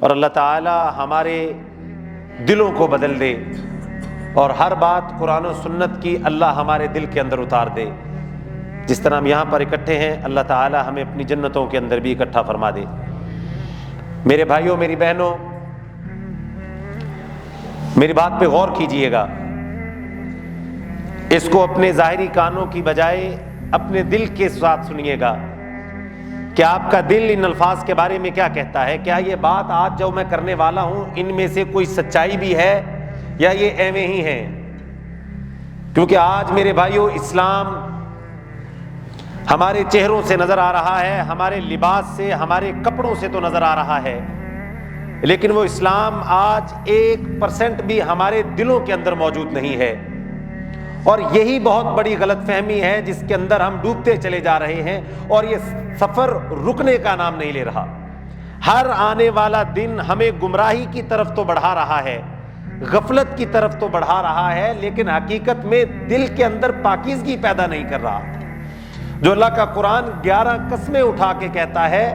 اور اللہ تعالی ہمارے دلوں کو بدل دے اور ہر بات قرآن و سنت کی اللہ ہمارے دل کے اندر اتار دے۔ جس طرح ہم یہاں پر اکٹھے ہیں، اللہ تعالی ہمیں اپنی جنتوں کے اندر بھی اکٹھا فرما دے۔ میرے بھائیوں، میری بہنوں، میری بات پہ غور کیجئے گا، اس کو اپنے ظاہری کانوں کی بجائے اپنے دل کے ساتھ سنیے گا کہ آپ کا دل ان الفاظ کے بارے میں کیا کہتا ہے۔ کیا یہ بات آج جو میں کرنے والا ہوں ان میں سے کوئی سچائی بھی ہے یا یہ ایویں ہی ہے؟ کیونکہ آج میرے بھائیوں اسلام ہمارے چہروں سے نظر آ رہا ہے، ہمارے لباس سے، ہمارے کپڑوں سے تو نظر آ رہا ہے، لیکن وہ اسلام آج 1% بھی ہمارے دلوں کے اندر موجود نہیں ہے۔ اور یہی بہت بڑی غلط فہمی ہے جس کے اندر ہم ڈوبتے چلے جا رہے ہیں، اور یہ سفر رکنے کا نام نہیں لے رہا۔ ہر آنے والا دن ہمیں گمراہی کی طرف تو بڑھا رہا ہے، غفلت کی طرف تو بڑھا رہا ہے، لیکن حقیقت میں دل کے اندر پاکیزگی پیدا نہیں کر رہا۔ جو اللہ کا قرآن 11 قسمیں اٹھا کے کہتا ہے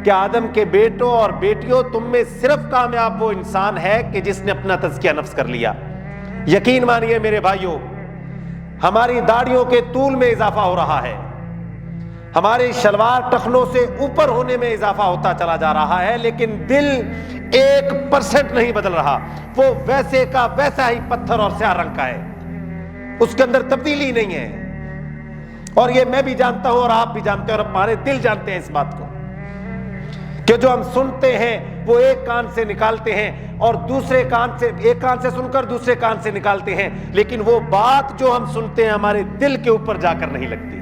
کہ آدم کے بیٹوں اور بیٹیوں، تم میں صرف کامیاب وہ انسان ہے کہ جس نے اپنا تزکیہ نفس کر لیا۔ یقین مانیے میرے بھائیوں، ہماری داڑھیوں کے طول میں اضافہ ہو رہا ہے، ہمارے شلوار ٹخنوں سے اوپر ہونے میں اضافہ ہوتا چلا جا رہا ہے، لیکن دل 1% نہیں بدل رہا، وہ ویسے کا ویسا ہی پتھر اور سیاہ رنگ کا ہے، اس کے اندر تبدیلی نہیں ہے۔ اور یہ میں بھی جانتا ہوں اور آپ بھی جانتے ہیں اور ہمارے دل جانتے ہیں اس بات کو کہ جو ہم سنتے ہیں وہ ایک کان سے نکالتے ہیں اور دوسرے کان سے، ایک کان سے سن کر دوسرے کان سے نکالتے ہیں، لیکن وہ بات جو ہم سنتے ہیں ہمارے دل کے اوپر جا کر نہیں لگتی۔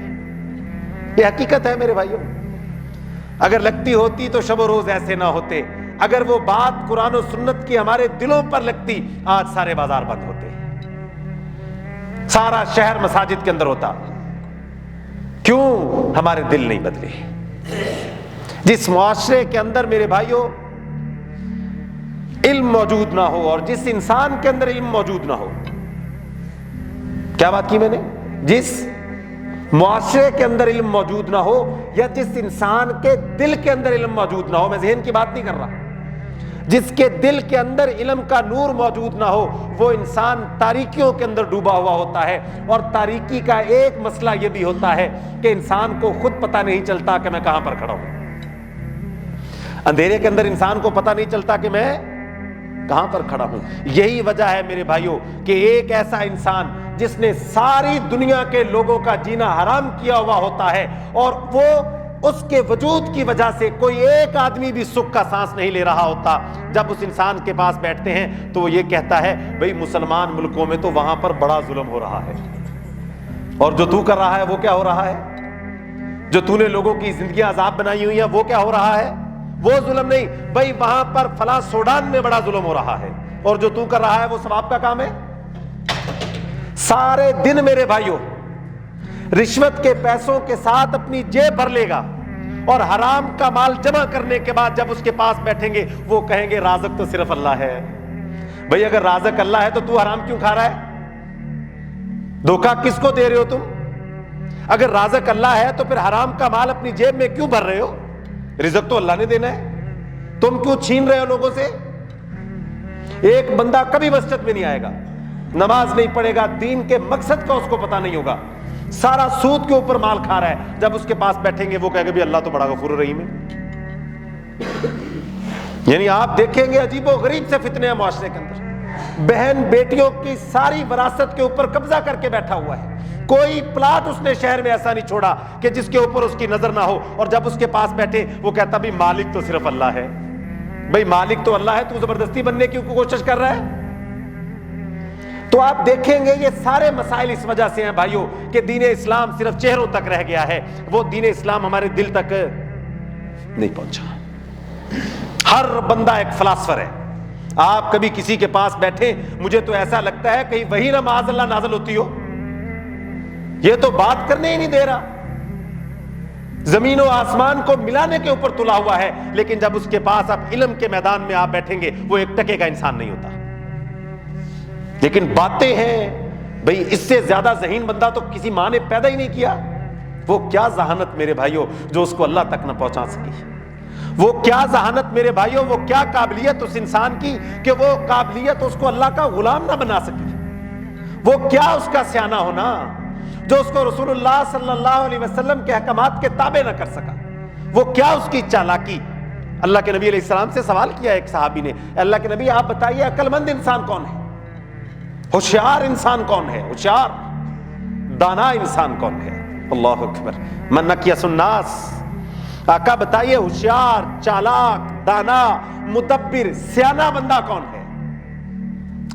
یہ حقیقت ہے میرے بھائیوں، اگر لگتی ہوتی تو شب و روز ایسے نہ ہوتے، اگر وہ بات قرآن و سنت کی ہمارے دلوں پر لگتی آج سارے بازار بند ہوتے، سارا شہر مساجد کے اندر ہوتا۔ کیوں؟ ہمارے دل نہیں بدلے۔ جس معاشرے کے اندر میرے بھائیوں علم موجود نہ ہو اور جس انسان کے اندر علم موجود نہ ہو، کیا بات کی میں نے؟ جس معاشرے کے اندر علم موجود نہ ہو یا جس انسان کے دل کے اندر علم موجود نہ ہو، میں ذہن کی بات نہیں کر رہا، جس کے دل کے اندر علم کا نور موجود نہ ہو، وہ انسان تاریکیوں کے اندر ڈوبا ہوا ہوتا ہے۔ اور تاریکی کا ایک مسئلہ یہ بھی ہوتا ہے کہ انسان کو خود پتہ نہیں چلتا کہ میں کہاں پر کھڑا ہوں۔ اندھیرے کے اندر انسان کو پتہ نہیں چلتا کہ میں کہاں پر کھڑا ہوں۔ یہی وجہ ہے میرے بھائیوں کہ ایک ایسا انسان جس نے ساری دنیا کے لوگوں کا جینا حرام کیا ہوا ہوتا ہے، اور وہ اس کے وجود کی وجہ سے کوئی ایک آدمی بھی سکھ کا سانس نہیں لے رہا ہوتا، جب اس انسان کے پاس بیٹھتے ہیں تو وہ یہ کہتا ہے بھئی مسلمان ملکوں میں تو وہاں پر بڑا ظلم ہو رہا ہے، اور جو تو کر رہا ہے وہ کیا ہو رہا ہے؟ جو تو نے لوگوں کی زندگیاں عذاب بنائی ہوئی ہیں وہ کیا ہو رہا ہے؟ وہ ظلم نہیں بھئی، وہاں پر فلاں سوڈان میں بڑا ظلم ہو رہا ہے، اور جو تو کر رہا ہے وہ ثواب کا کام ہے۔ سارے دن میرے بھائیوں رشوت کے پیسوں کے ساتھ اپنی جیب بھر لے گا، اور حرام کا مال جمع کرنے کے بعد جب اس کے پاس بیٹھیں گے وہ کہیں گے رازق تو صرف اللہ ہے۔ بھئی اگر رازق اللہ ہے تو حرام کیوں کھا رہا ہے؟ دھوکہ کس کو دے رہے ہو تم؟ اگر رازق اللہ ہے تو پھر حرام کا مال اپنی جیب میں کیوں بھر رہے ہو؟ رزق تو اللہ نے دینا ہے، تم کیوں چھین رہے ہو لوگوں سے؟ ایک بندہ کبھی مسجد میں نہیں آئے گا، نماز نہیں پڑھے گا، دین کے مقصد کا اس کو پتہ نہیں ہوگا، سارا سود کے اوپر مال کھا رہا ہے، جب اس کے پاس بیٹھیں گے وہ کہے گا بھی اللہ تو بڑا غفور الرحیم ہے۔ یعنی آپ دیکھیں گے عجیب و غریب سے فتنے ہیں معاشرے کے اندر، بہن بیٹیوں کی ساری وراثت کے اوپر قبضہ کر کے بیٹھا ہوا ہے، کوئی پلاٹ اس نے شہر میں ایسا نہیں چھوڑا کہ جس کے اوپر اس کی نظر نہ ہو، اور جب اس کے پاس بیٹھے وہ کہتا بھی مالک تو صرف اللہ ہے۔ بھئی مالک تو اللہ ہے، تو زبردستی بننے کی کوشش کر رہا ہے۔ تو آپ دیکھیں گے یہ سارے مسائل اس وجہ سے ہیں بھائیوں کہ دین اسلام صرف چہروں تک رہ گیا ہے، وہ دین اسلام ہمارے دل تک نہیں پہنچا۔ ہر بندہ ایک فلاسفر ہے۔ آپ کبھی کسی کے پاس بیٹھے، مجھے تو ایسا لگتا ہے کہیں وہی نہ معاذ اللہ نازل ہوتی ہو، یہ تو بات کرنے ہی نہیں دے رہا، زمین و آسمان کو ملانے کے اوپر تلا ہوا ہے، لیکن جب اس کے پاس آپ علم کے میدان میں آپ بیٹھیں گے وہ ایک ٹکے کا انسان نہیں ہوتا۔ لیکن باتیں ہیں بھئی، اس سے زیادہ ذہین بندہ تو کسی ماں نے پیدا ہی نہیں کیا۔ وہ کیا ذہانت میرے بھائیوں جو اس کو اللہ تک نہ پہنچا سکی، وہ کیا ذہانت میرے بھائیوں، وہ کیا قابلیت اس انسان کی کہ وہ قابلیت اس کو اللہ کا غلام نہ بنا سکی، وہ کیا اس کا سیانہ ہونا جو اس کو رسول اللہ صلی اللہ علیہ وسلم کے احکامات کے تابع نہ کر سکا، وہ کیا اس کی چالاکی۔ اللہ کے نبی علیہ السلام سے سوال کیا ایک صحابی نے، اللہ کے نبی آپ بتائیے عقل مند انسان کون ہے، ہوشیار انسان کون ہے، ہوشیار دانا انسان کون ہے؟ اللہ اکبر، من نکیس الناس، آقا بتائیے ہوشیار، چالاک، دانا، مدبر، سیانہ بندہ کون ہے؟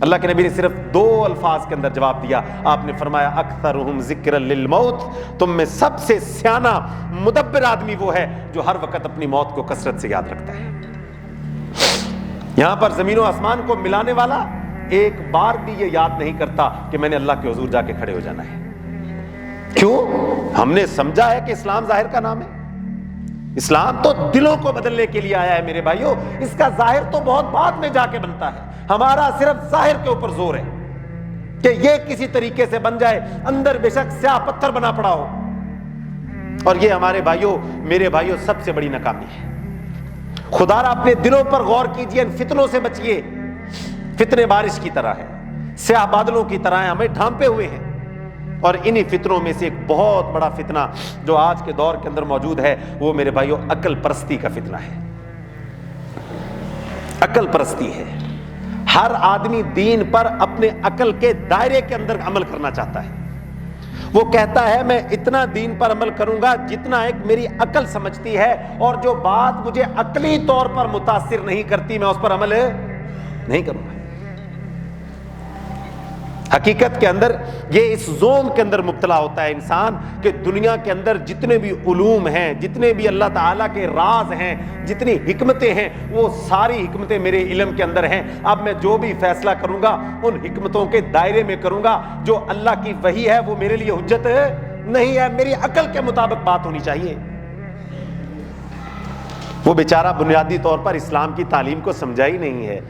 اللہ کے نبی نے صرف 2 الفاظ کے اندر جواب دیا، آپ نے فرمایا اکثرہم ذکرا للموت، تم میں سب سے سیانہ مدبر آدمی وہ ہے جو ہر وقت اپنی موت کو کثرت سے یاد رکھتا ہے۔ یہاں پر زمین و آسمان کو ملانے والا ایک بار بھی یہ یاد نہیں کرتا کہ میں نے اللہ کے حضور جا کے کھڑے ہو جانا ہے۔ کیوں؟ ہم نے سمجھا ہے کہ اسلام ظاہر کا نام ہے، اسلام تو دلوں کو بدلنے کے لیے آیا ہے میرے بھائیوں، اس کا ظاہر تو بہت بعد میں جا کے بنتا ہے، ہمارا صرف ظاہر کے اوپر زور ہے کہ یہ کسی طریقے سے بن جائے، اندر بے شک سیاہ پتھر بنا پڑا ہو، اور یہ ہمارے بھائیوں، میرے بھائیوں، سب سے بڑی ناکامی ہے۔ خدا را اپنے دلوں پر غور کیجئے، ان فتنوں سے بچیے، فتنے بارش کی طرح ہے، سیاہ بادلوں کی طرح ہیں، ہمیں ڈھانپے ہوئے ہیں، اور انہی فتنوں میں سے ایک بہت بڑا فتنہ جو آج کے دور کے اندر موجود ہے وہ میرے بھائیوں عقل پرستی کا فتنہ ہے، عقل پرستی ہے۔ ہر آدمی دین پر اپنے عقل کے دائرے کے اندر عمل کرنا چاہتا ہے، وہ کہتا ہے میں اتنا دین پر عمل کروں گا جتنا ایک میری عقل سمجھتی ہے، اور جو بات مجھے عقلی طور پر متاثر نہیں کرتی میں اس پر عمل نہیں کروں گا۔ حقیقت کے اندر یہ اس زوم کے اندر مبتلا ہوتا ہے انسان کہ دنیا کے اندر جتنے بھی علوم ہیں، جتنے بھی اللہ تعالیٰ کے راز ہیں، جتنی حکمتیں ہیں، وہ ساری حکمتیں میرے علم کے اندر ہیں، اب میں جو بھی فیصلہ کروں گا ان حکمتوں کے دائرے میں کروں گا، جو اللہ کی وحی ہے وہ میرے لیے حجت نہیں ہے، میری عقل کے مطابق بات ہونی چاہیے۔ وہ بیچارہ بنیادی طور پر اسلام کی تعلیم کو سمجھا ہی نہیں ہے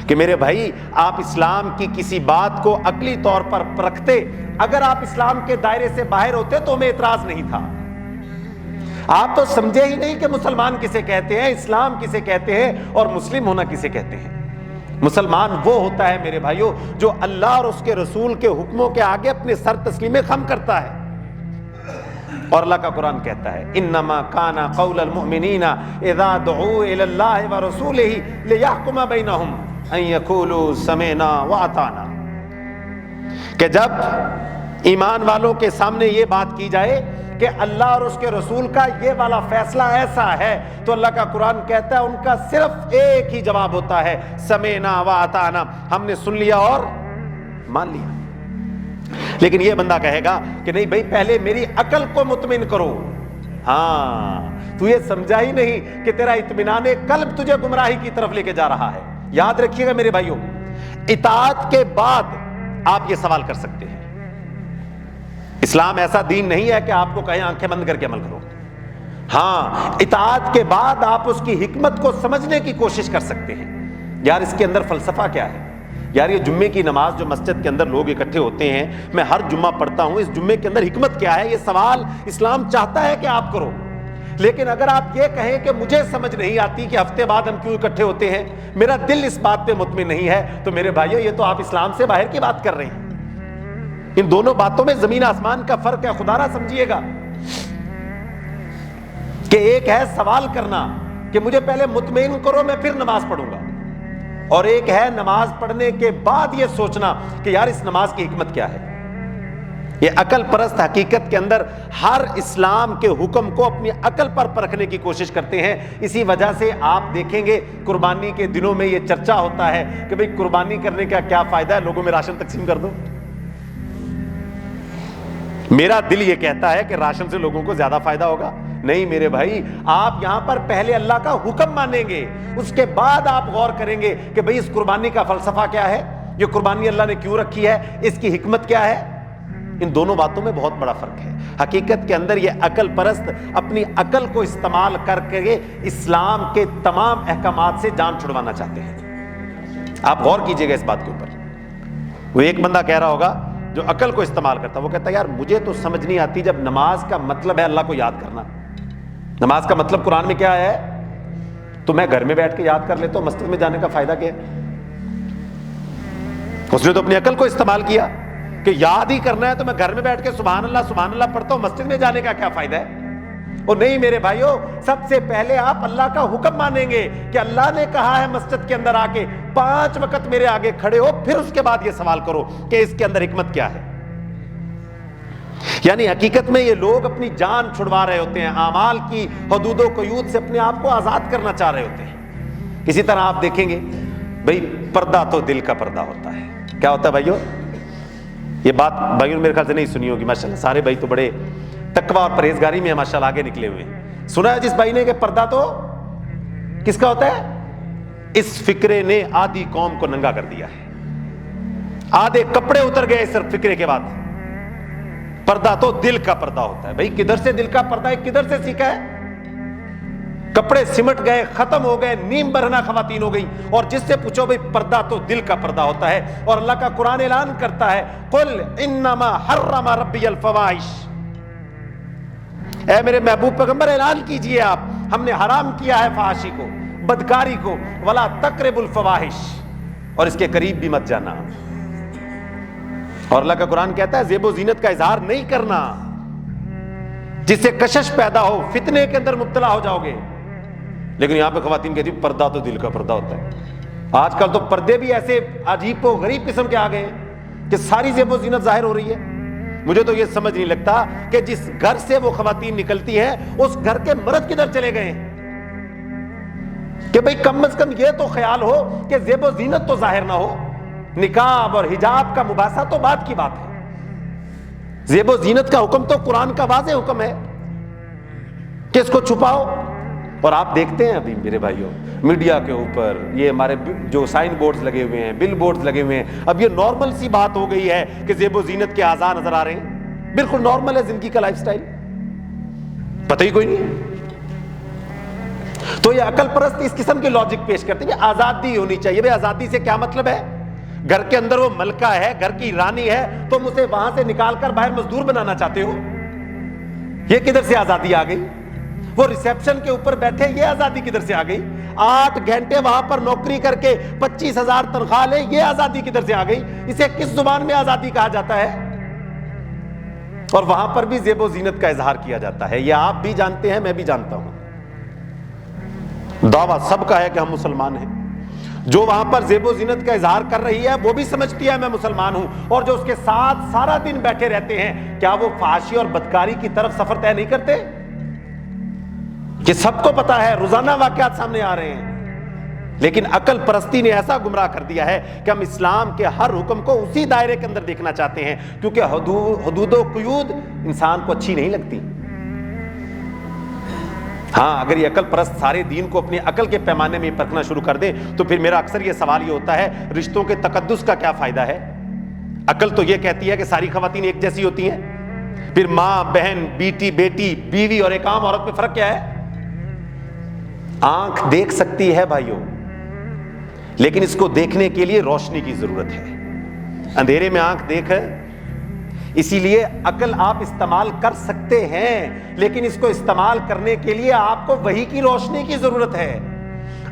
کہ میرے بھائی آپ اسلام کی کسی بات کو عقلی طور پر پرکھتے، اگر آپ اسلام کے دائرے سے باہر ہوتے تو ہمیں اعتراض نہیں تھا۔ آپ تو سمجھے ہی نہیں کہ مسلمان کسے کہتے ہیں، اسلام کسے کہتے ہیں، اور مسلم ہونا کسے کہتے ہیں۔ مسلمان وہ ہوتا ہے میرے بھائیوں جو اللہ اور اس کے رسول کے حکموں کے آگے اپنے سر تسلیم خم کرتا ہے، اور اللہ کا قرآن کہتا ہے انما کان قول المؤمنین اذا دعوا الی اللہ ورسولہ لیحکم بینہم ان یقولوا سمعنا واطعنا، کہ جب ایمان والوں کے سامنے یہ بات کی جائے کہ اللہ اور اس کے رسول کا یہ والا فیصلہ ایسا ہے، تو اللہ کا قرآن کہتا ہے ان کا صرف ایک ہی جواب ہوتا ہے سمعنا واطعنا، ہم نے سن لیا اور مان لیا۔ لیکن یہ بندہ کہے گا کہ نہیں بھائی پہلے میری عقل کو مطمئن کرو، ہاں تو یہ سمجھا ہی نہیں کہ تیرا اطمینان قلب تجھے گمراہی کی طرف لے کے جا رہا ہے۔ یاد رکھیے گا میرے بھائیوں، اطاعت کے بعد آپ یہ سوال کر سکتے ہیں، اسلام ایسا دین نہیں ہے کہ آپ کو کہیں آنکھیں بند کر کے عمل کرو، ہاں اطاعت کے بعد آپ اس کی حکمت کو سمجھنے کی کوشش کر سکتے ہیں، یار اس کے اندر فلسفہ کیا ہے، یار یہ جمعے کی نماز جو مسجد کے اندر لوگ اکٹھے ہوتے ہیں، میں ہر جمعہ پڑھتا ہوں، اس جمعے کے اندر حکمت کیا ہے، یہ سوال اسلام چاہتا ہے کہ آپ کرو۔ لیکن اگر آپ یہ کہیں کہ مجھے سمجھ نہیں آتی کہ ہفتے بعد ہم کیوں اکٹھے ہوتے ہیں، میرا دل اس بات پہ مطمئن نہیں ہے، تو میرے بھائیوں یہ تو آپ اسلام سے باہر کی بات کر رہے ہیں۔ ان دونوں باتوں میں زمین آسمان کا فرق ہے، خدا را سمجھیے گا کہ ایک ہے سوال کرنا کہ مجھے پہلے مطمئن کرو میں پھر نماز پڑھوں گا، اور ایک ہے نماز پڑھنے کے بعد یہ سوچنا کہ یار اس نماز کی حکمت کیا ہے۔ یہ عقل پرست حقیقت کے اندر ہر اسلام کے حکم کو اپنی عقل پر پرکھنے کی کوشش کرتے ہیں۔ اسی وجہ سے آپ دیکھیں گے قربانی کے دنوں میں یہ چرچا ہوتا ہے کہ بھئی قربانی کرنے کا کیا فائدہ ہے، لوگوں میں راشن تقسیم کر دو۔ میرا دل یہ کہتا ہے کہ راشن سے لوگوں کو زیادہ فائدہ ہوگا، نہیں میرے بھائی، آپ یہاں پر پہلے اللہ کا حکم مانیں گے، اس کے بعد آپ غور کریں گے کہ بھئی اس قربانی کا فلسفہ کیا ہے، یہ قربانی اللہ نے کیوں رکھی ہے، اس کی حکمت کیا ہے۔ ان دونوں باتوں میں بہت بڑا فرق ہے۔ حقیقت کے اندر یہ عقل پرست اپنی عقل کو استعمال کر کے اسلام کے تمام احکامات سے جان چھڑوانا چاہتے ہیں۔ آپ غور کیجئے گا اس بات کے اوپر۔ وہ ایک بندہ کہہ رہا ہوگا جو عقل کو استعمال کرتا، وہ کہتا ہے یار مجھے تو سمجھ نہیں آتی، جب نماز کا مطلب ہے اللہ کو یاد کرنا، نماز کا مطلب قرآن میں کیا ہے، تو میں گھر میں بیٹھ کے یاد کر لیتا ہوں، مسجد میں جانے کا فائدہ کیا ہے؟ اس نے تو اپنی عقل کو استعمال کیا کہ یاد ہی کرنا ہے تو میں گھر میں بیٹھ کے سبحان اللہ پڑھتا ہوں، مسجد میں جانے کا کیا فائدہ ہے؟ اور نہیں میرے بھائیوں، سب سے پہلے آپ اللہ کا حکم مانیں گے کہ اللہ نے کہا ہے مسجد کے اندر آ کے 5 وقت میرے آگے کھڑے ہو، پھر اس کے بعد یہ سوال کرو کہ اس کے اندر حکمت کیا ہے۔ یعنی حقیقت میں یہ لوگ اپنی جان چھڑوا رہے ہوتے ہیں، اعمال کی حدود و قیود سے اپنے آپ کو آزاد کرنا چاہ رہے ہوتے ہیں۔ اسی طرح آپ دیکھیں گے بھئی پردہ تو دل کا پردہ ہوتا ہے۔ کیا ہوتا ہے بھائیوں؟ یہ بات بھائیوں نے میرے خیال سے نہیں سنی ہوگی، ماشاءاللہ سارے بھائی تو بڑے تقویٰ اور پرہیزگاری میں ماشاءاللہ آگے نکلے ہوئے ہیں۔ سنا ہے جس بھائی نے کہ پردہ تو کس کا ہوتا ہے؟ اس فکرے نے آدھی قوم کو ننگا کر دیا ہے، آدھے کپڑے اتر گئے صرف فکرے کے بعد۔ پردہ تو دل کا پردہ ہوتا ہے۔ بھائی کدھر سے دل کا پردہ ہے، کدھر سے سیکھا ہے؟ کپڑے سمٹ گئے، ختم ہو گئے، نیم برہنہ خواتین ہو گئی، اور جس سے پوچھو بھئی پردہ تو دل کا پردہ ہوتا ہے۔ اور اللہ کا قرآن اعلان کرتا ہے قل انما حرم ربی الفواحش، اے میرے محبوب پیغمبر اعلان کیجئے آپ، ہم نے حرام کیا ہے فحاشی کو، بدکاری کو، ولا تقربوا الفواحش، اور اس کے قریب بھی مت جانا۔ اور اللہ کا قرآن کہتا ہے زیب و زینت کا اظہار نہیں کرنا، جس سے کشش پیدا ہو، فتنے کے اندر مبتلا ہو جاؤ گے۔ لیکن یہاں پہ خواتین کہتی ہیں پردہ تو دل کا پردہ ہوتا ہے۔ آج کل تو پردے بھی ایسے عجیب و غریب قسم کے آ گئے ہیں کہ ساری زیب و زینت ظاہر ہو رہی ہے۔ مجھے تو یہ سمجھ نہیں لگتا کہ جس گھر سے وہ خواتین نکلتی ہیں اس گھر کے مرد کدھر چلے گئے ہیں، کہ بھئی کم از کم یہ تو خیال ہو کہ زیب و زینت تو ظاہر نہ ہو، نقاب اور حجاب کا مباحثہ تو بات کی بات ہے، زیب و زینت کا حکم تو قرآن کا واضح حکم ہے کہ اس کو چھپاؤ۔ اور آپ دیکھتے ہیں ابھی میرے بھائیوں میڈیا کے اوپر یہ ہمارے جو سائن بورڈز لگے ہوئے ہیں، بل بورڈز لگے ہوئے ہیں، اب یہ نارمل سی بات ہو گئی ہے کہ زیب و زینت کے اعضاء نظر آ رہے ہیں، بالکل نارمل ہے زندگی کا لائف سٹائل، پتہ ہی کوئی نہیں۔ تو یہ عقل پرست اس قسم کے لاجک پیش کرتے ہیں کہ آزادی ہونی چاہیے۔ بھئی آزادی سے کیا مطلب ہے؟ گھر کے اندر وہ ملکہ ہے، گھر کی رانی ہے، تم اسے وہاں سے نکال کر باہر مزدور بنانا چاہتے ہو؟ یہ کدھر سے آزادی آ گئی؟ وہ ریسیپشن کے اوپر بیٹھے، یہ آزادی کدھر سے آ گئی؟ 8 گھنٹے وہاں پر نوکری کر کے 25,000 تنخواہ لے، یہ آزادی کدھر سے آ گئی؟ اسے کس زبان میں آزادی کہا جاتا ہے؟ اور وہاں پر بھی زیب و زینت کا اظہار کیا جاتا ہے، یہ آپ بھی جانتے ہیں، میں بھی جانتا ہوں۔ دعویٰ سب کا ہے کہ ہم مسلمان ہیں، جو وہاں پر زیب و زینت کا اظہار کر رہی ہے وہ بھی سمجھتی ہے میں مسلمان ہوں، اور جو اس کے ساتھ سارا دن بیٹھے رہتے ہیں، کیا وہ فحاشی اور بدکاری کی طرف سفر طے نہیں کرتے؟ کہ سب کو پتا ہے، روزانہ واقعات سامنے آ رہے ہیں۔ لیکن عقل پرستی نے ایسا گمراہ کر دیا ہے کہ ہم اسلام کے ہر حکم کو اسی دائرے کے اندر دیکھنا چاہتے ہیں، کیونکہ حدود و قیود انسان کو اچھی نہیں لگتی۔ ہاں اگر یہ عقل پرست سارے دین کو اپنی عقل کے پیمانے میں پرکھنا شروع کر دیں تو پھر میرا اکثر یہ سوال یہ ہوتا ہے رشتوں کے تقدس کا کیا فائدہ ہے؟ عقل تو یہ کہتی ہے کہ ساری خواتین ایک جیسی ہوتی ہیں، پھر ماں، بہن، بیٹی، بیٹی، بیوی اور ایک عام عورت میں فرق کیا ہے؟ آنکھ دیکھ سکتی ہے بھائیوں، لیکن اس کو دیکھنے کے لیے روشنی کی ضرورت ہے، اندھیرے میں آنکھ دیکھ، اسی لیے عقل آپ استعمال کر سکتے ہیں، لیکن اس کو استعمال کرنے کے لیے آپ کو وحی کی روشنی کی ضرورت ہے۔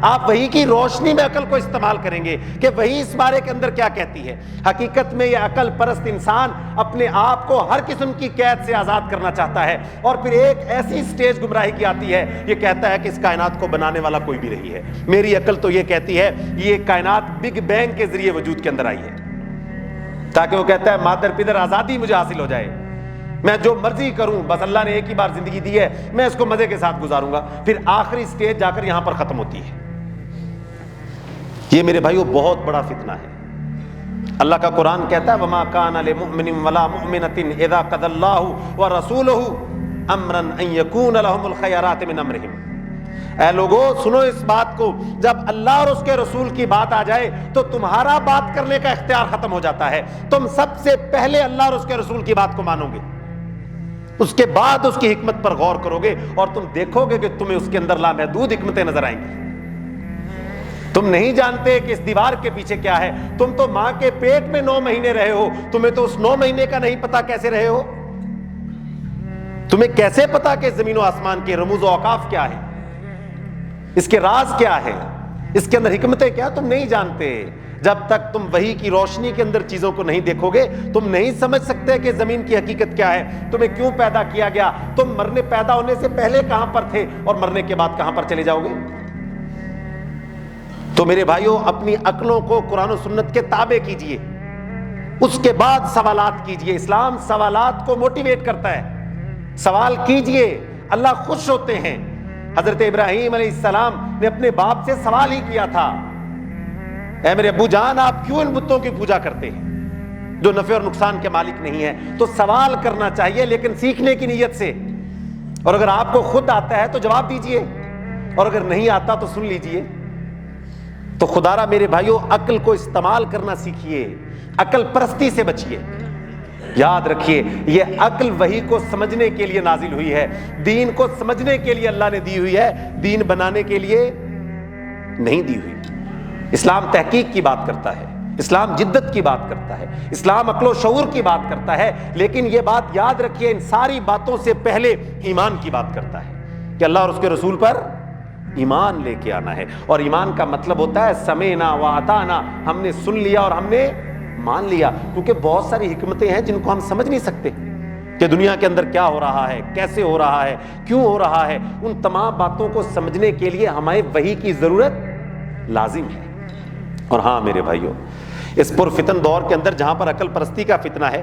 آپ وحی کی روشنی میں عقل کو استعمال کریں گے کہ وحی اس بارے کے اندر کیا کہتی ہے۔ حقیقت میں یہ عقل پرست انسان اپنے آپ کو ہر قسم کی قید سے آزاد کرنا چاہتا ہے، اور پھر ایک ایسی سٹیج گمراہی کی آتی ہے، یہ کہتا ہے کہ اس کائنات کو بنانے والا کوئی بھی نہیں ہے۔ میری عقل تو یہ کہتی ہے یہ کائنات بگ بینگ کے ذریعے وجود کے اندر آئی ہے، تاکہ وہ کہتا ہے مادر پدر آزادی مجھے حاصل ہو جائے، میں جو مرضی کروں، بس اللہ نے ایک ہی بار زندگی دی ہے، میں اس کو مزے کے ساتھ گزاروں گا۔ پھر آخری سٹیج جا کر یہاں پر ختم ہوتی ہے۔ یہ میرے بھائیو بہت بڑا فتنہ ہے۔ اللہ کا قرآن کہتا ہے وَمَا كَانَ لِمُؤْمِنٍ وَلَا مُؤْمِنَةٍ إِذَا قَضَى اللَّهُ وَرَسُولُهُ أَمْرًا أَن يَكُونَ لَهُمُ الْخِيَرَةُ مِنْ أَمْرِهِمْ۔ اے لوگو سنو اس بات کو، جب اللہ اور اس کے رسول کی بات آ جائے تو تمہارا بات کرنے کا اختیار ختم ہو جاتا ہے، تم سب سے پہلے اللہ اور اس کے رسول کی بات کو مانو گے، اس کے بعد اس کی حکمت پر غور کرو گے، اور تم دیکھو گے کہ تمہیں اس کے اندر لامحدود حکمتیں نظر آئیں گی۔ تم نہیں جانتے کہ اس دیوار کے پیچھے کیا ہے، تم تو ماں کے پیٹ میں 9 مہینے رہے ہو، تمہیں تو اس 9 مہینے کا نہیں پتا کیسے رہے ہو، تمہیں کیسے پتا کہ زمین و آسمان کے رموز و اوقاف کیا ہے؟ اس کے راز کیا ہے، اس کے اندر حکمتیں کیا تم نہیں جانتے۔ جب تک تم وحی کی روشنی کے اندر چیزوں کو نہیں دیکھو گے تم نہیں سمجھ سکتے کہ زمین کی حقیقت کیا ہے، تمہیں کیوں پیدا کیا گیا، تم پیدا ہونے سے پہلے کہاں پر تھے اور مرنے کے بعد کہاں پر چلے جاؤ گے۔ تو میرے بھائیوں، اپنی عقلوں کو قرآن و سنت کے تابع کیجئے، اس کے بعد سوالات کیجئے۔ اسلام سوالات کو موٹیویٹ کرتا ہے، سوال کیجئے، اللہ خوش ہوتے ہیں۔ حضرت ابراہیم علیہ السلام نے اپنے باپ سے سوال ہی کیا تھا، اے میرے ابو جان آپ کیوں ان بتوں کی پوجا کرتے ہیں جو نفع اور نقصان کے مالک نہیں ہے؟ تو سوال کرنا چاہیے لیکن سیکھنے کی نیت سے، اور اگر آپ کو خود آتا ہے تو جواب دیجئے، اور اگر نہیں آتا تو سن لیجئے۔ تو خدا را میرے بھائیوں، عقل کو استعمال کرنا سیکھیے، عقل پرستی سے بچیے۔ یاد رکھیے یہ عقل وحی کو سمجھنے کے لیے نازل ہوئی ہے، دین کو سمجھنے کے لیے اللہ نے دی ہوئی ہے، دین بنانے کے لیے نہیں دی ہوئی۔ اسلام تحقیق کی بات کرتا ہے، اسلام جدت کی بات کرتا ہے، اسلام عقل و شعور کی بات کرتا ہے، لیکن یہ بات یاد رکھیے ان ساری باتوں سے پہلے ایمان کی بات کرتا ہے کہ اللہ اور اس کے رسول پر ایمان لے کے آنا ہے۔ اور ایمان کا مطلب ہوتا ہے سمعنا واطعنا، ہم نے سن لیا اور ہم نے مان لیا، کیونکہ بہت ساری حکمتیں ہیں جن کو ہم سمجھ نہیں سکتے کہ دنیا کے اندر کیا ہو رہا ہے، کیسے ہو رہا ہے، کیوں ہو رہا ہے۔ ان تمام باتوں کو سمجھنے کے لیے ہمیں وحی کی ضرورت لازم ہے۔ اور ہاں میرے بھائیوں، اس پرفتن دور کے اندر جہاں پر عقل پرستی کا فتنہ ہے،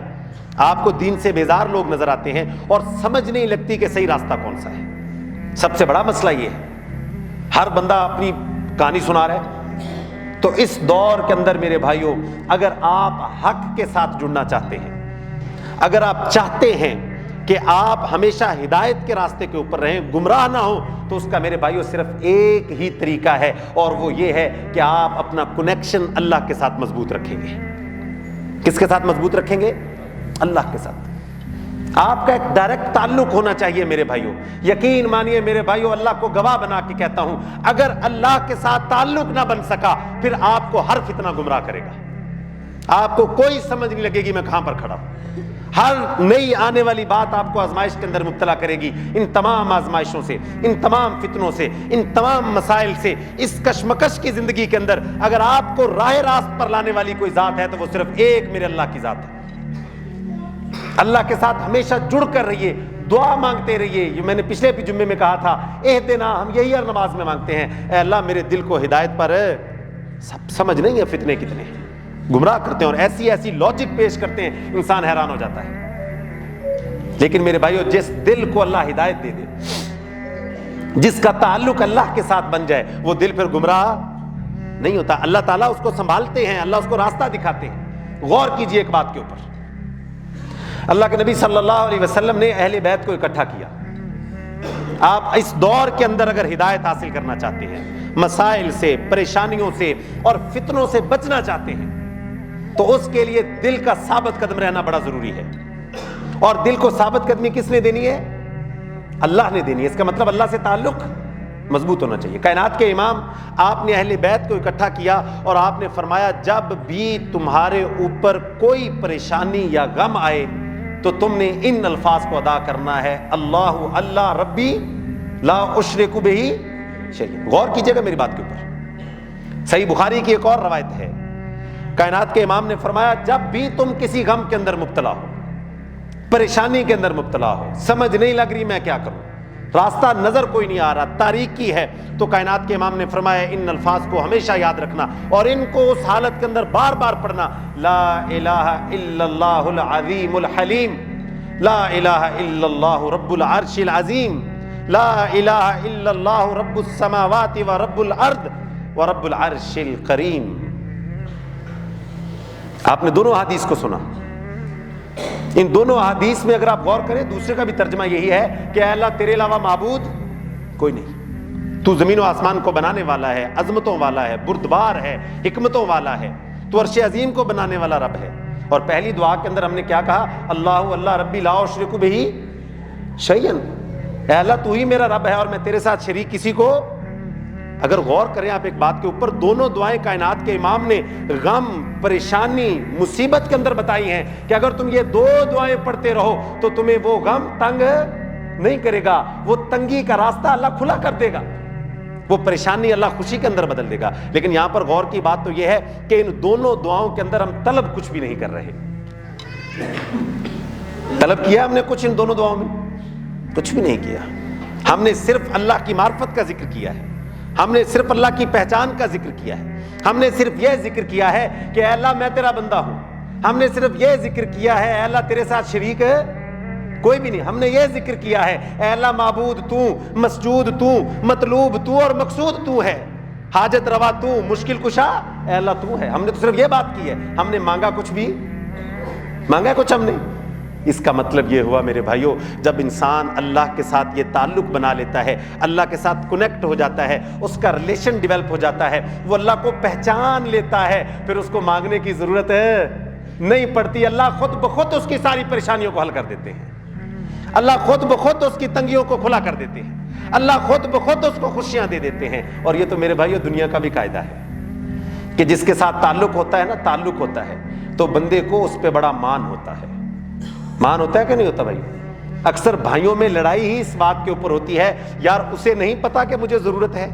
آپ کو دین سے بیزار لوگ نظر آتے ہیں اور سمجھ نہیں لگتی کہ صحیح راستہ کون سا ہے۔ سب سے بڑا مسئلہ یہ ہے، ہر بندہ اپنی کہانی سنا رہا ہے۔ تو اس دور کے اندر میرے بھائیوں، اگر آپ حق کے ساتھ جڑنا چاہتے ہیں، اگر آپ چاہتے ہیں کہ آپ ہمیشہ ہدایت کے راستے کے اوپر رہیں، گمراہ نہ ہو، تو اس کا میرے بھائیوں صرف ایک ہی طریقہ ہے، اور وہ یہ ہے کہ آپ اپنا کنیکشن اللہ کے ساتھ مضبوط رکھیں گے۔ کس کے ساتھ مضبوط رکھیں گے؟ اللہ کے ساتھ۔ آپ کا ایک ڈائریکٹ تعلق ہونا چاہیے میرے بھائیوں۔ یقین مانیے میرے بھائیوں، اللہ کو گواہ بنا کے کہتا ہوں، اگر اللہ کے ساتھ تعلق نہ بن سکا پھر آپ کو ہر فتنہ گمراہ کرے گا، آپ کو کوئی سمجھ نہیں لگے گی میں کہاں پر کھڑا ہوں۔ ہر نئی آنے والی بات آپ کو آزمائش کے اندر مبتلا کرے گی۔ ان تمام آزمائشوں سے، ان تمام فتنوں سے، ان تمام مسائل سے، اس کشمکش کی زندگی کے اندر اگر آپ کو راہ راست پر لانے والی کوئی ذات ہے تو وہ صرف ایک میرے اللہ کی ذات ہے۔ اللہ کے ساتھ ہمیشہ جڑ کر رہیے، دعا مانگتے رہیے۔ یہ میں نے پچھلے جمعے میں کہا تھا، اہدنا، ہم یہی ہر نماز میں مانگتے ہیں، اے اللہ میرے دل کو ہدایت پر سمجھ نہیں ہے فتنے کتنے گمراہ کرتے ہیں اور ایسی ایسی لاجک پیش کرتے ہیں، انسان حیران ہو جاتا ہے۔ لیکن میرے بھائیو، جس دل کو اللہ ہدایت دے دے، جس کا تعلق اللہ کے ساتھ بن جائے، وہ دل پھر گمراہ نہیں ہوتا۔ اللہ تعالیٰ اس کو سنبھالتے ہیں، اللہ اس کو راستہ دکھاتے ہیں۔ غور کیجئے ایک بات کے اوپر، اللہ کے نبی صلی اللہ علیہ وسلم نے اہل بیت کو اکٹھا کیا۔ آپ اس دور کے اندر اگر ہدایت حاصل کرنا چاہتے ہیں، مسائل سے، پریشانیوں سے اور فتنوں سے بچنا چاہتے ہیں، تو اس کے لیے دل کا ثابت قدم رہنا بڑا ضروری ہے۔ اور دل کو ثابت قدمی کس نے دینی ہے؟ اللہ نے دینی ہے۔ اس کا مطلب اللہ سے تعلق مضبوط ہونا چاہیے۔ کائنات کے امام، آپ نے اہل بیت کو اکٹھا کیا اور آپ نے فرمایا، جب بھی تمہارے اوپر کوئی پریشانی یا غم آئے تو تم نے ان الفاظ کو ادا کرنا ہے، اللہ اللہ ربی لا اشرک بہ شیئا۔ غور کیجئے گا میری بات کے اوپر۔ صحیح بخاری کی ایک اور روایت ہے، کائنات کے امام نے فرمایا، جب بھی تم کسی غم کے اندر مبتلا ہو، پریشانی کے اندر مبتلا ہو، سمجھ نہیں لگ رہی میں کیا کروں، راستہ نظر کوئی نہیں آ رہا، تاریکی ہے، تو کائنات کے امام نے فرمایا ان الفاظ کو ہمیشہ یاد رکھنا اور ان کو اس حالت کے اندر بار بار پڑھنا، لا الہ الا اللہ العظیم الحلیم، لا الہ الا اللہ رب العرش العظیم، لا الہ الا اللہ رب السماوات و رب الارض و رب العرش الکریم۔ آپ نے دونوں حدیث کو سنا۔ ان دونوں حدیث میں اگر آپ غور کریں، دوسرے کا بھی ترجمہ یہی ہے کہ اے اللہ تیرے علاوہ معبود کوئی نہیں، تو زمین و آسمان کو بنانے والا ہے، عظمتوں والا ہے، بردبار ہے، حکمتوں والا ہے، تو عرش عظیم کو بنانے والا رب ہے۔ اور پہلی دعا کے اندر ہم نے کیا کہا؟ اللہ اللہ ربی لا اشرک بہ شیئا، اے اللہ تو ہی میرا رب ہے اور میں تیرے ساتھ شریک کسی کو۔ اگر غور کریں آپ ایک بات کے اوپر، دونوں دعائیں کائنات کے امام نے غم، پریشانی، مصیبت کے اندر بتائی ہیں کہ اگر تم یہ دو دعائیں پڑھتے رہو تو تمہیں وہ غم تنگ نہیں کرے گا، وہ تنگی کا راستہ اللہ کھلا کر دے گا، وہ پریشانی اللہ خوشی کے اندر بدل دے گا. لیکن یہاں پر غور کی بات تو یہ ہے کہ ان دونوں دعاؤں کے اندر ہم طلب کچھ بھی نہیں کر رہے. طلب کیا ہم نے کچھ ان دونوں دعاؤں میں؟ کچھ بھی نہیں کیا. ہم نے صرف اللہ کی معرفت کا ذکر کیا ہے, ہم نے صرف اللہ کی پہچان کا ذکر کیا ہے, ہم نے صرف یہ ذکر کیا ہے کہ اے اللہ میں تیرا بندہ ہوں, ہم نے صرف یہ ذکر کیا ہے اے اللہ تیرے ساتھ شریک ہے کوئی بھی نہیں, ہم نے یہ ذکر کیا ہے اے اللہ معبود تو, مسجود تو, مطلوب تو اور مقصود تو ہے, حاجت روا تو, مشکل کشا اے اللہ تو ہے. ہم نے تو صرف یہ بات کی ہے, ہم نے مانگا کچھ بھی, مانگا کچھ ہم نے. اس کا مطلب یہ ہوا میرے بھائیوں, جب انسان اللہ کے ساتھ یہ تعلق بنا لیتا ہے, اللہ کے ساتھ کنیکٹ ہو جاتا ہے, اس کا ریلیشن ڈیولپ ہو جاتا ہے, وہ اللہ کو پہچان لیتا ہے, پھر اس کو مانگنے کی ضرورت نہیں پڑتی. اللہ خود بخود اس کی ساری پریشانیوں کو حل کر دیتے ہیں, اللہ خود بخود اس کی تنگیوں کو کھلا کر دیتے ہیں, اللہ خود بخود اس کو خوشیاں دے دیتے ہیں. اور یہ تو میرے بھائیوں دنیا کا بھی قاعدہ ہے کہ جس کے ساتھ تعلق ہوتا ہے نا, تعلق ہوتا ہے تو بندے کو اس پہ بڑا مان ہوتا ہے. مان ہوتا ہے کہ نہیں ہوتا بھائی؟ اکثر بھائیوں میں لڑائی ہی اس بات کے اوپر ہوتی ہے, یار اسے نہیں پتا کہ مجھے ضرورت ہے,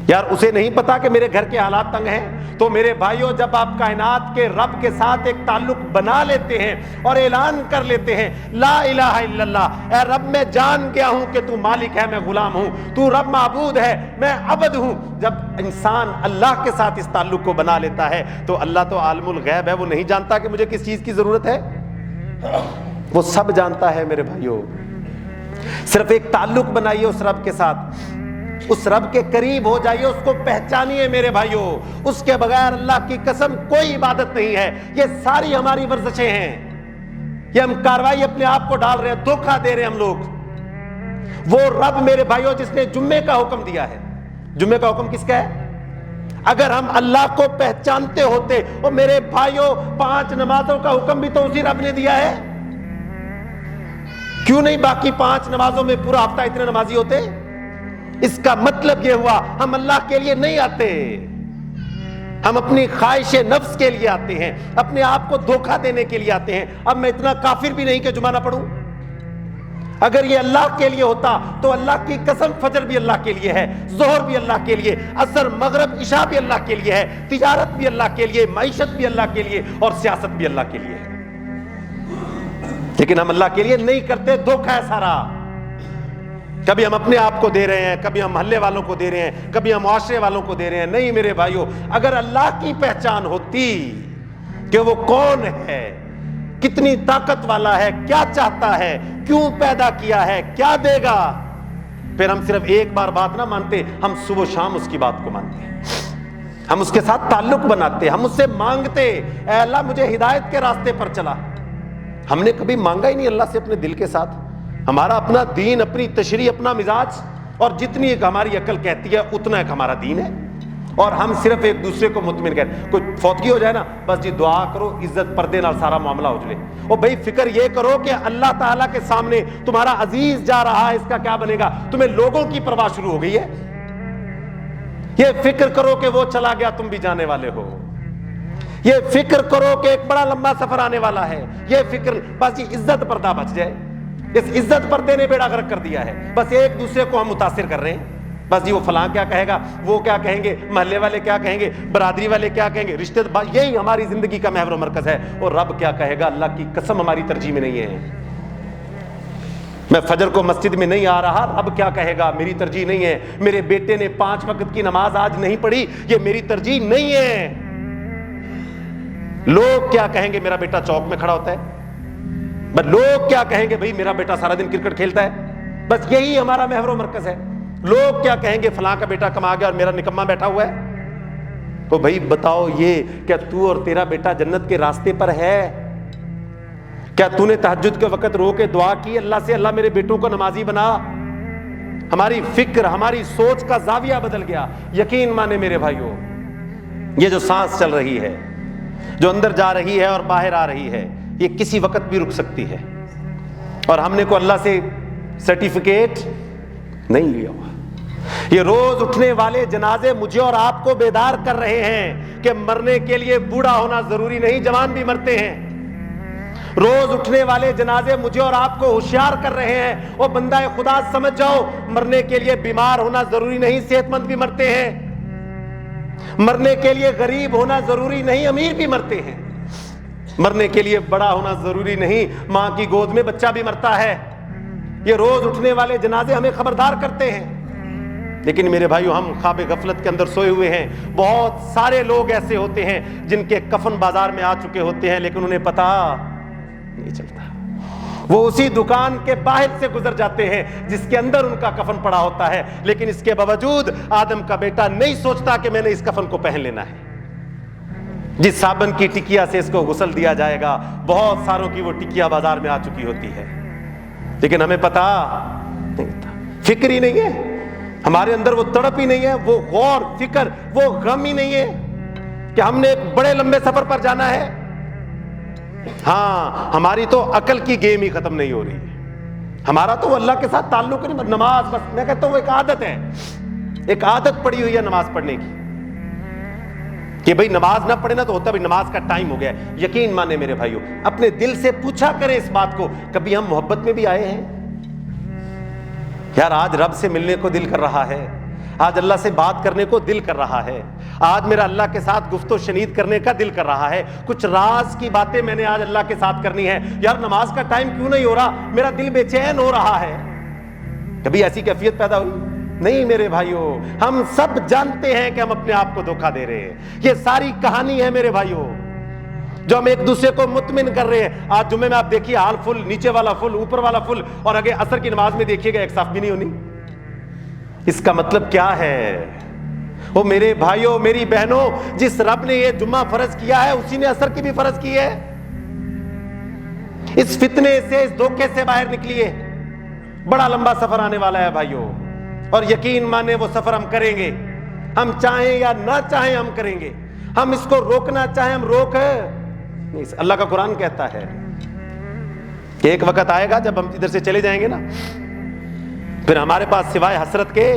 یار اسے نہیں پتا کہ میرے گھر کے حالات تنگ ہیں. تو میرے بھائیوں جب آپ کائنات کے رب کے ساتھ ایک تعلق بنا لیتے ہیں اور اعلان کر لیتے ہیں لا الہ الا اللہ, اے رب میں جان گیا ہوں کہ تو مالک ہے, میں غلام ہوں, تو رب معبود ہے, میں عبد ہوں. جب انسان اللہ کے ساتھ اس تعلق کو بنا لیتا ہے تو اللہ تو عالم الغیب ہے, وہ نہیں جانتا کہ مجھے کس چیز کی ضرورت ہے, وہ سب جانتا ہے. میرے بھائیوں صرف ایک تعلق بنائیے اس رب کے ساتھ, اس رب کے قریب ہو جائیے, اس کو پہچانیے میرے بھائیوں. اس کے بغیر اللہ کی قسم کوئی عبادت نہیں ہے. یہ ساری ہماری ورزشیں ہیں, یہ ہم کاروائی اپنے آپ کو ڈال رہے ہیں, دھوکہ دے رہے ہیں ہم لوگ. وہ رب میرے بھائیوں جس نے جمعے کا حکم دیا ہے, جمعے کا حکم کس کا ہے؟ اگر ہم اللہ کو پہچانتے ہوتے, اور میرے بھائیوں 5 نمازوں کا حکم بھی تو اسی رب نے دیا ہے, کیوں نہیں باقی 5 نمازوں میں پورا ہفتہ اتنے نمازی ہوتے؟ اس کا مطلب یہ ہوا ہم اللہ کے لیے نہیں آتے, ہم اپنی خواہش نفس کے لیے آتے ہیں, اپنے آپ کو دھوکہ دینے کے لیے آتے ہیں. اب میں اتنا کافر بھی نہیں کہ جمعہ نہ پڑھوں. اگر یہ اللہ کے لیے ہوتا تو اللہ کی قسم فجر بھی اللہ کے لیے ہے, ظہر بھی اللہ کے لیے, عصر مغرب عشاء بھی اللہ کے لیے ہے, تجارت بھی اللہ کے لیے, معیشت بھی اللہ کے لیے, اور سیاست بھی اللہ کے لیے ہے. لیکن ہم اللہ کے لیے نہیں کرتے, دھوکہ ہے سارا. کبھی ہم اپنے آپ کو دے رہے ہیں, کبھی ہم محلے والوں کو دے رہے ہیں, کبھی ہم معاشرے والوں کو دے رہے ہیں. نہیں میرے بھائیوں, اگر اللہ کی پہچان ہوتی کہ وہ کون ہے, کتنی طاقت والا ہے, کیا چاہتا ہے, کیوں پیدا کیا ہے, کیا دے گا, پھر ہم صرف ایک بار بات نہ مانتے, ہم صبح و شام اس کی بات کو مانتے ہیں, ہم اس کے ساتھ تعلق بناتے, ہم اس سے مانگتے اے اللہ مجھے ہدایت کے راستے پر چلا. ہم نے کبھی مانگا ہی نہیں اللہ سے اپنے دل کے ساتھ. ہمارا اپنا دین, اپنی تشریح, اپنا مزاج, اور جتنی ایک ہماری عقل کہتی ہے اتنا ایک ہمارا دین ہے. اور ہم صرف ایک دوسرے کو مطمئن کریں, کوئی فوتگی ہو جائے نا, بس جی دعا کرو, عزت پردے نال سارا معاملہ ہو جائے. اور بھائی فکر یہ کرو کہ اللہ تعالیٰ کے سامنے تمہارا عزیز جا رہا ہے, اس کا کیا بنے گا. تمہیں لوگوں کی پرواہ شروع ہو گئی ہے. یہ فکر کرو کہ وہ چلا گیا, تم بھی جانے والے ہو. یہ فکر کرو کہ ایک بڑا لمبا سفر آنے والا ہے. یہ فکر, بس یہ عزت پردہ بچ جائے. اس عزت پردے نے بیڑا غرق کر دیا ہے. بس ایک دوسرے کو ہم متاثر کر رہے ہیں. بس جی وہ فلاں کیا کہے گا, وہ کیا کہیں گے, محلے والے کیا کہیں گے, برادری والے کیا کہیں گے, رشتے, یہی ہماری زندگی کا محور و مرکز ہے. اور رب کیا کہے گا, اللہ کی قسم ہماری ترجیح میں نہیں ہے. میں فجر کو مسجد میں نہیں آ رہا, رب کیا کہے گا, میری ترجیح نہیں ہے. میرے بیٹے نے 5 وقت کی نماز آج نہیں پڑھی, یہ میری ترجیح نہیں ہے. لوگ کیا کہیں گے, میرا بیٹا چوک میں کھڑا ہوتا ہے. بس لوگ کیا کہیں گے, بھائی میرا بیٹا سارا دن کرکٹ کھیلتا ہے. بس یہی ہمارا محور و مرکز ہے. لوگ کیا کہیں گے, فلاں کا بیٹا کما گیا اور میرا نکما بیٹھا ہوا ہے. تو بھائی بتاؤ, یہ کیا تو اور تیرا بیٹا جنت کے راستے پر ہے؟ کیا تو نے تہجد کے وقت رو کے دعا کی اللہ سے, اللہ میرے بیٹوں کو نمازی بنا؟ ہماری فکر, ہماری سوچ کا زاویہ بدل گیا. یقین مانے میرے بھائیوں, یہ جو سانس چل رہی ہے, جو اندر جا رہی ہے اور باہر آ رہی ہے, یہ کسی وقت بھی رک سکتی ہے. اور ہم نے کو اللہ سے سرٹیفکیٹ نہیں لیا ہوا. یہ روز اٹھنے والے جنازے مجھے اور آپ کو بیدار کر رہے ہیں کہ مرنے کے لیے بوڑھا ہونا ضروری نہیں, جوان بھی مرتے ہیں. روز اٹھنے والے جنازے مجھے اور آپ کو ہوشیار کر رہے ہیں. وہ بندہ خدا سمجھ جاؤ, مرنے کے لیے بیمار ہونا ضروری نہیں, صحت مند بھی مرتے ہیں. مرنے کے لیے غریب ہونا ضروری نہیں, امیر بھی مرتے ہیں. مرنے کے لیے بڑا ہونا ضروری نہیں, ماں کی گود میں بچہ بھی مرتا ہے. یہ روز اٹھنے والے جنازے ہمیں خبردار کرتے ہیں. لیکن میرے بھائیو, ہم خواب غفلت کے اندر سوئے ہوئے ہیں. بہت سارے لوگ ایسے ہوتے ہیں جن کے کفن بازار میں آ چکے ہوتے ہیں, لیکن انہیں پتا نہیں چلتا. وہ اسی دکان کے باہر سے گزر جاتے ہیں جس کے اندر ان کا کفن پڑا ہوتا ہے, لیکن اس کے باوجود آدم کا بیٹا نہیں سوچتا کہ میں نے اس کفن کو پہن لینا ہے. جس صابن کی ٹکیا سے اس کو غسل دیا جائے گا, بہت ساروں کی وہ ٹکیا بازار میں آ چکی ہوتی ہے, لیکن ہمیں پتا نہیں تھا. فکر ہی نہیں ہے ہمارے اندر, وہ تڑپ ہی نہیں ہے, وہ غور فکر, وہ غم ہی نہیں ہے کہ ہم نے ایک بڑے لمبے سفر پر جانا ہے. ہاں, ہماری تو عقل کی گیم ہی ختم نہیں ہو رہی ہے. ہمارا تو اللہ کے ساتھ تعلق نہیں. نماز بس میں کہتا ہوں ایک عادت ہے, ایک عادت پڑی ہوئی ہے نماز پڑھنے کی, کہ بھئی نماز نہ پڑھے نا تو ہوتا بھی نماز کا ٹائم ہو گیا. یقین مانے میرے بھائیو, اپنے دل سے پوچھا کریں اس بات کو, کبھی ہم محبت میں بھی آئے ہیں؟ یار آج رب سے ملنے کو دل کر رہا ہے, آج اللہ سے بات کرنے کو دل کر رہا ہے, آج میرا اللہ کے ساتھ گفت و شنید کرنے کا دل کر رہا ہے, کچھ راز کی باتیں میں نے آج اللہ کے ساتھ کرنی ہے. یار نماز کا ٹائم کیوں نہیں ہو رہا, میرا دل بے چین ہو رہا ہے. کبھی ایسی کیفیت پیدا ہوئی؟ نہیں میرے بھائیو, ہم سب جانتے ہیں کہ ہم اپنے آپ کو دھوکہ دے رہے ہیں. یہ ساری کہانی ہے میرے بھائیو, جو ہم ایک دوسرے کو مطمئن کر رہے ہیں. آج جمعے میں آپ دیکھیے حال فل, نیچے والا فل, اوپر والا فل, اور اگے عصر کی نماز میں دیکھیے گا ایک صف بھی نہیں ہونی. اس کا مطلب کیا ہے؟ وہ میرے بھائیوں میری بہنوں, جس رب نے یہ جمعہ فرض کیا ہے اسی نے عصر کی بھی فرض کی ہے. اس فتنے سے, اس دھوکے سے باہر نکلیے. بڑا لمبا سفر آنے والا ہے بھائیوں, اور یقین مانے وہ سفر ہم کریں گے. ہم چاہیں یا نہ چاہیں ہم کریں گے. ہم اس کو روکنا چاہیں ہم روک نہیں. اللہ کا قرآن کہتا ہے کہ ایک وقت آئے گا جب ہم ادھر سے چلے جائیں گے نا, پھر ہمارے پاس سوائے حسرت کے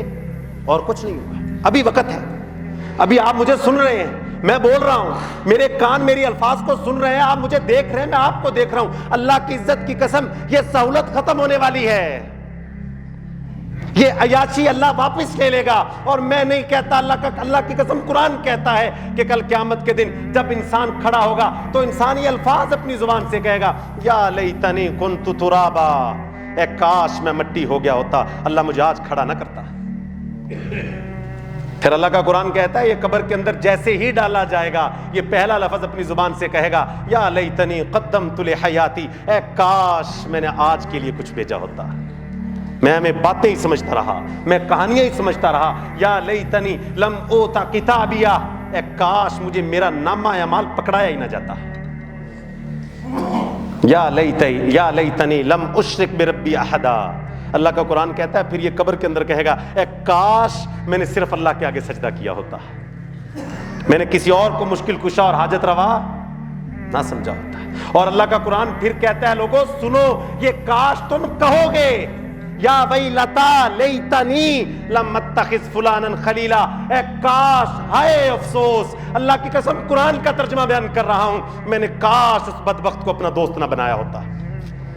اور کچھ نہیں ہوگا. ابھی وقت ہے, ابھی آپ مجھے سن رہے ہیں, میں بول رہا ہوں, میرے کان میری الفاظ کو سن رہے ہیں, آپ مجھے دیکھ رہے ہیں, میں آپ کو دیکھ رہا ہوں. اللہ کی عزت کی قسم, یہ سہولت ختم ہونے والی ہے. یہ عیاشی اللہ واپس لے لے گا. اور میں نہیں کہتا, اللہ کی قسم قرآن کہتا ہے کہ کل قیامت کے دن جب انسان کھڑا ہوگا تو انسان یہ الفاظ اپنی زبان سے کہے گا, یا لیتنی کنت ترابا, اے کاش میں مٹی ہو گیا ہوتا, اللہ مجھے آج کھڑا نہ کرتا. پھر اللہ کا قرآن کہتا ہے یہ قبر کے اندر جیسے ہی ڈالا جائے گا, یہ پہلا لفظ اپنی زبان سے کہے گا, یا لیتنی قدمت لحیاتی, اے کاش میں نے آج کے لیے کچھ بھیجا ہوتا. میں باتیں ہی سمجھتا رہا, میں کہانیاں ہی سمجھتا رہا. یا لیتنی لم اوتا کتابیا, اے کاش مجھے میرا نامہ اعمال پکڑایا ہی نہ جاتا. یا لیتنی لم اشرک بربی احدا. اللہ کا قرآن کہتا ہے پھر یہ قبر کے اندر کہے گا, اے کاش میں نے صرف اللہ کے آگے سجدہ کیا ہوتا, میں نے کسی اور کو مشکل کشا اور حاجت روا نہ سمجھا ہوتا. اور اللہ کا قرآن پھر کہتا ہے لوگوں سنو, یہ کاش تم کہو گے, یا ویلتا لیتنی لم اتخذ فلانا خلیلا, اے کاش, ہائے افسوس. اللہ کی قسم قرآن کا ترجمہ بیان کر رہا ہوں, میں نے کاش اس بدبخت کو اپنا دوست نہ بنایا ہوتا.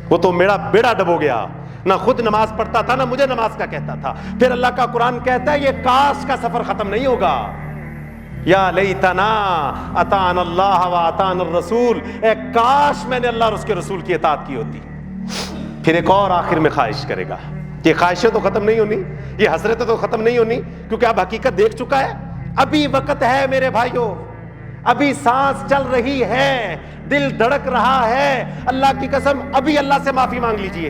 وہ تو میرا بیڑا ڈبو گیا, نہ خود نماز پڑھتا تھا نہ مجھے نماز کا کہتا تھا. پھر اللہ کا قرآن کہتا ہے یہ کاش کا سفر ختم نہیں ہوگا. یا لیتنا اطعنا اللہ و اطعنا الرسول, اے کاش میں نے اللہ اور اس کے رسول کی اطاعت کی ہوتی. پھر ایک اور آخر میں خواہش کرے گا. یہ خواہشیں تو ختم نہیں ہونی, یہ حسرتیں تو ختم نہیں ہونی, کیونکہ اب حقیقت دیکھ چکا ہے. ابھی وقت ہے میرے بھائیوں, ابھی سانس چل رہی ہے, دل دھڑک رہا ہے. اللہ کی قسم ابھی اللہ سے معافی مانگ لیجئے,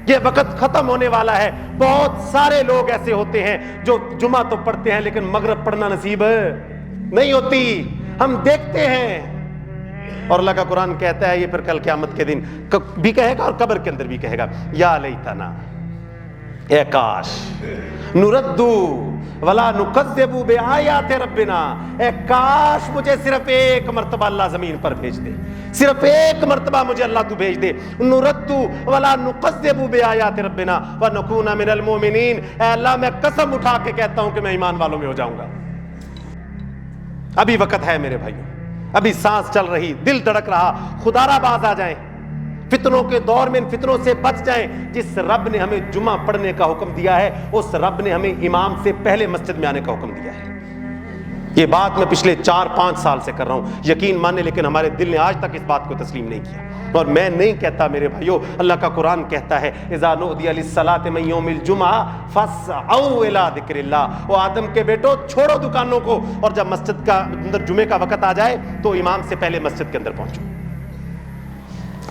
یہ وقت ختم ہونے والا ہے. بہت سارے لوگ ایسے ہوتے ہیں جو جمعہ تو پڑھتے ہیں لیکن مغرب پڑھنا نصیب نہیں ہوتی, ہم دیکھتے ہیں. اور اللہ کا قرآن کہتا ہے یہ پھر کل قیامت کے دن بھی کہے گا اور قبر کے اندر بھی کہے گا, یا لیتنا, اے کاش, نردو ولا نکذب بآیات ربنا, اے کاش مجھے صرف ایک مرتبہ اللہ زمین پر بھیج دے, صرف ایک مرتبہ مجھے اللہ تو بھیج دے. نردو ولا نکذب بآیات ربنا ونکون من المؤمنین, اے اللہ میں قسم اٹھا کے کہتا ہوں کہ میں ایمان والوں میں ہو جاؤں گا. ابھی وقت ہے میرے بھائیوں, ابھی سانس چل رہی, دل دھڑک رہا, خدا را باز آ جائیں. فتنوں کے دور میں ان فتنوں سے بچ جائیں۔ جس رب نے ہمیں جمعہ پڑھنے کا حکم دیا ہے اس رب نے ہمیں امام سے پہلے مسجد میں آنے کا حکم دیا ہے۔ یہ بات میں پچھلے 4-5 سال سے کر رہا ہوں، یقین مانے، لیکن ہمارے دل نے آج تک اس بات کو تسلیم نہیں کیا۔ اور میں نہیں کہتا میرے بھائیو، اللہ کا قرآن کہتا ہے اذا نودی للصلاۃ من یوم الجمعہ فاسعوا الی ذکر اللہ، وہ آدم کے بیٹو چھوڑو دکانوں کو، اور جب مسجد کا اندر جمعے کا وقت آ جائے تو امام سے پہلے مسجد کے اندر پہنچو۔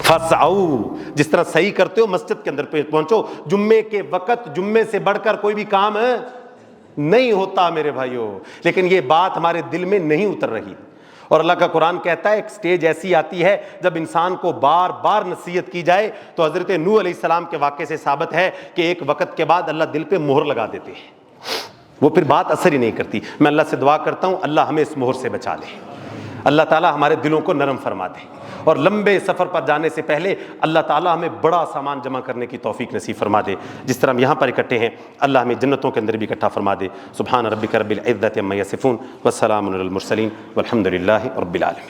فاسعوا، جس طرح صحیح کرتے ہو مسجد کے اندر پہنچو۔ جمعے کے وقت جمعے سے بڑھ کر کوئی بھی کام نہیں ہوتا میرے بھائیو، لیکن یہ بات ہمارے دل میں نہیں اتر رہی۔ اور اللہ کا قرآن کہتا ہے ایک سٹیج ایسی آتی ہے جب انسان کو بار بار نصیحت کی جائے، تو حضرت نوح علیہ السلام کے واقعے سے ثابت ہے کہ ایک وقت کے بعد اللہ دل پہ مہر لگا دیتے ہیں، وہ پھر بات اثر ہی نہیں کرتی۔ میں اللہ سے دعا کرتا ہوں اللہ ہمیں اس مہر سے بچا لے، اللہ تعالیٰ ہمارے دلوں کو نرم فرما دے، اور لمبے سفر پر جانے سے پہلے اللہ تعالیٰ ہمیں بڑا سامان جمع کرنے کی توفیق نصیب فرما دے۔ جس طرح ہم یہاں پر اکٹھے ہیں اللہ ہمیں جنتوں کے اندر بھی اکٹھا فرما دے۔ سبحان ربک رب العزۃ عما یصفون والسلام علی المرسلین والحمد للہ رب العالمین۔